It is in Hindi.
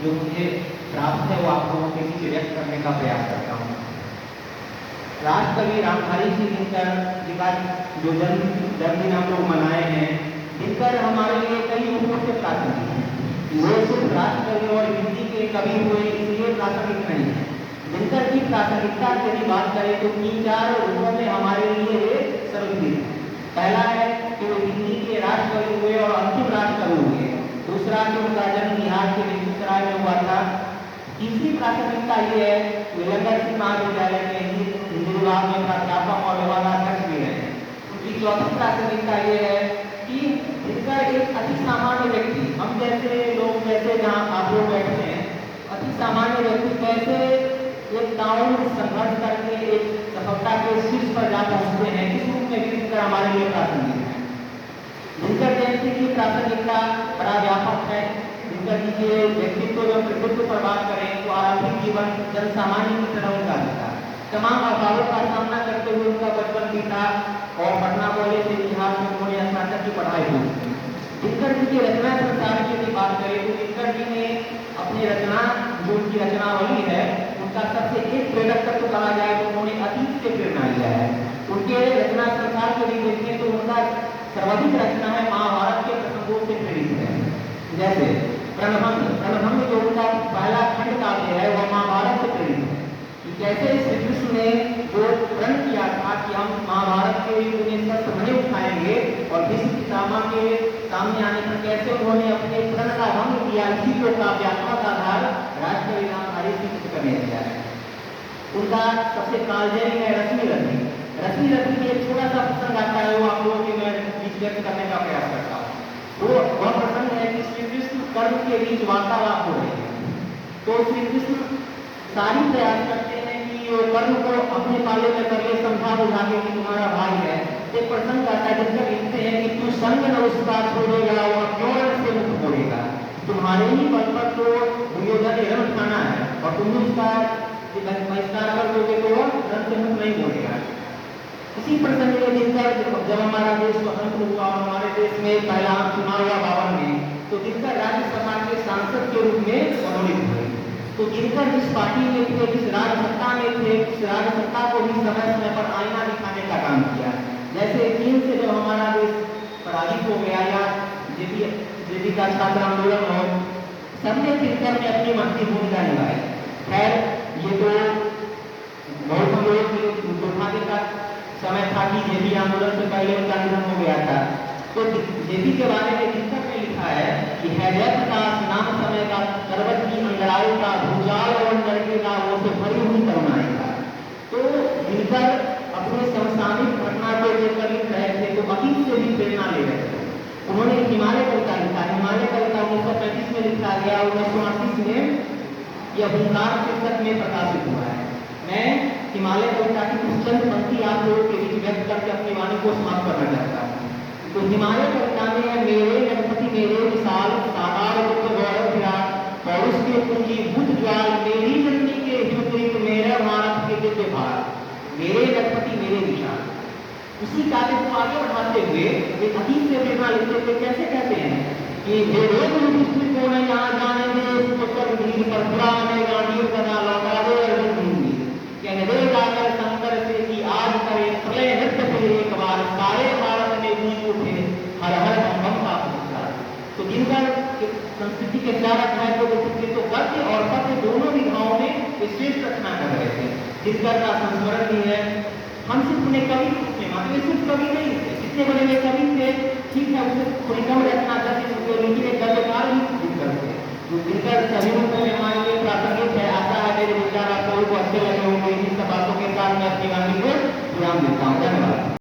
जो मुझे प्राप्त है वो आप लोगों के बीच व्यक्त करने का प्रयास करता हूँ। राष्ट्रकवि रामधारी सिंह दिनकर जी का जो जन्मदिन हम लोग मनाए हैं, दिनकर हमारे लिए कई रूपों से प्रासंगिक है। वो सिर्फ राष्ट्रकवि और हिंदी के कवि हुए इसलिए प्रासंगिक नहीं है। दिनकर की प्रासंगिकता की यदि बात करें तो 3-4 रूपों में हमारे लिए वे सर्वोपरि है। पहला है कि वो हिंदी के राष्ट्रकवि हुए और अंतिम राष्ट्रकवि हुए। दूसरा कि उनका जन्म बिहार के बेगूसराय में हुआ था। तीसरी प्रासंगिकता ये है कि लंगर सिंह महाविद्यालय में हिंदी विभाग में प्राध्यापक और विभागाध्यक्ष भी रहे। उनकी चौथी प्रासंगिकता ये है कि दिनकर एक अति सामान्य व्यक्ति, हम जैसे लोग, जैसे जहाँ आप लोग बैठे हैं, अति सामान्य व्यक्ति कैसे एक गाँव संघर्ष करके एक सफलता के शीर्ष पर जा पहुँचते हैं, इस रूप में भी दिनकर हमारे लिए प्रासंगिक है। दिनकर जयंती की प्रासंगिकता बड़ा व्यापक है। दिनकर जी के व्यक्तित्व एवं कृतित्व पर बात करें तो आरंभिक जीवन जन सामान्य की तरह उनका बीता। तमाम अभावों का सामना करते हुए उनका बचपन बीता और पटना कॉलेज से इतिहास में उन्होंने स्नातक की पढ़ाई की। दिनकर जी के रचना संसार की यदि बात करें तो दिनकर जी ने अपनी रचना, जो उनकी रचनावली है, उनका सबसे एक प्रेरक तत्व कहा जाए तो उन्होंने अतीत से प्रेरणा लिया है। उनके रचना संसार को यदि देखें तो उनका सर्वाधिक रचना है महाभारत के प्रसंगों से प्रेरित है। जैसे रणभंग जो उनका पहला खंड काव्य है वह महाभारत से प्रेरित है। कि कैसे श्री कृष्ण ने जो प्रण किया था कि हम महाभारत के लिए शस्त्र नहीं उठाएंगे और भीष्म पितामह के सामने आने पर कैसे उन्होंने अपने प्रण का भंग किया, इसी को काव्यात्मक आधार राष्ट्रकवि रामधारी सिंह दिनकर ने दिया है। उनका सबसे कालजयी है रश्मि रथी। रश्मि रथी के एक छोटा सा प्रसंग आता है, वो आप लोगों के मैं बीच व्यक्त करने का प्रयास करता हूँ। वह प्रसंग है कि श्री कृष्ण कर्ण के बीच वार्तालाप हो रही है, तो श्री कृष्ण सारी प्रयास करते हैं कि कर्ण को अपने पाले में कर ले, समझा बुझा के कि तुम्हारा भाई है। एक प्रसंग आता है जिसका लिखते हैं कि तू संग न उसका छोड़ेगा और क्यों रण से मुक्त होएगा, तुम्हारे ही बल पर तो दुर्योधन ने रण ठाना है और तुम उसका बहिष्कार कर दोगे तो रण से मुक्त नहीं होएगा। इसी प्रसंग में दिनकर जब हमारा देश स्वतंत्र हुआ और हमारे देश में पहला चुनाव हुआ 52 में, तो दिनकर राज्यसभा के सांसद के रूप में मनोनीत हुए। तो दिनकर जिस पार्टी में थे, जिस राजसत्ता में थे, उस राजसत्ता को भी समय समय पर आईना दिखाने का काम किया। जैसे चीन से जब हमारा देश पराजित हो गया या जेपी का छात्र आंदोलन हो, सबने दिनकर में अपनी महत्वपूर्ण भूमिका निभाई। खैर ये तो बहुत हम लोग दुर्भाग्य का समय था कि जेपी आंदोलन से पहले उनका निधन हो गया था। तो जेपी के बारे में दिनकर ने लिखा है कि है जयप्रकाश नाम समय का पर्वत की अंगड़ाई का भूचाल और लड़के का वो से भरी हुई करुणाई का। तो दिनकर अपने समसामयिक घटना को लेकर लिख रहे थे तो अतीत से भी प्रेरणा ले रहे थे। उन्होंने हिमालय कविता लिखा। हिमालय कविता 1935 में लिखा गया, 1938 में यह हुंकार पुस्तक में प्रकाशित हुआ है। मैं हिमालय कविता की कुछ चंद पंक्ति आप लोगों के बीच व्यक्त करके अपनी वाणी को समाप्त करना चाहता हूँ। तो हिमालय कविता में है, मेरे गणपति मेरे विशाल साकार रूप गौरव विराट पौरुष के पुंजीभूत ज्वाल, मेरी जननी के हिमकृत मेरे भारत के दिव्य भार, मेरे गणपति मेरे विशाल। उसी कार्य को आगे बढ़ाते हुए एक अतीत से प्रेरणा लेते हुए कैसे कहते हैं कि हे रोग युधिष्ठिर को न यहाँ जाने दे, पुत्र भीड़ पर बुरा ने गांडीव कदा लौटा दे अर्जुन हिंदी कहने दे जाकर शंकर से कि आज करे प्रलय नृत्य फिर एक बार, सारे भारत में गूंज उठे हर हर बम बम का पुकार। तो दिनकर संस्कृति के 4 अध्याय को देखते तो गद्य और पद्य दोनों विधाओं में विशेष रचना कर रहे थे। दिनकर का संस्मरण भी है। हम सिर्फ उन्हें कवि के रूप में मानते, सिर्फ कवि नहीं थे, जितने बड़े वे कवि थे, ठीक है उसे थोड़ी कम रचना करते थे, लेकिन एक गद्यकार भी दिनकर थे। जो दिनकर सभी रूपों में हमारे लिए प्रासंगिक है। आशा है मेरे विचार आप लोगों को अच्छे लगे होंगे। इन सब बातों के साथ मैं अपनी वाणी को विराम देता हूँ। धन्यवाद।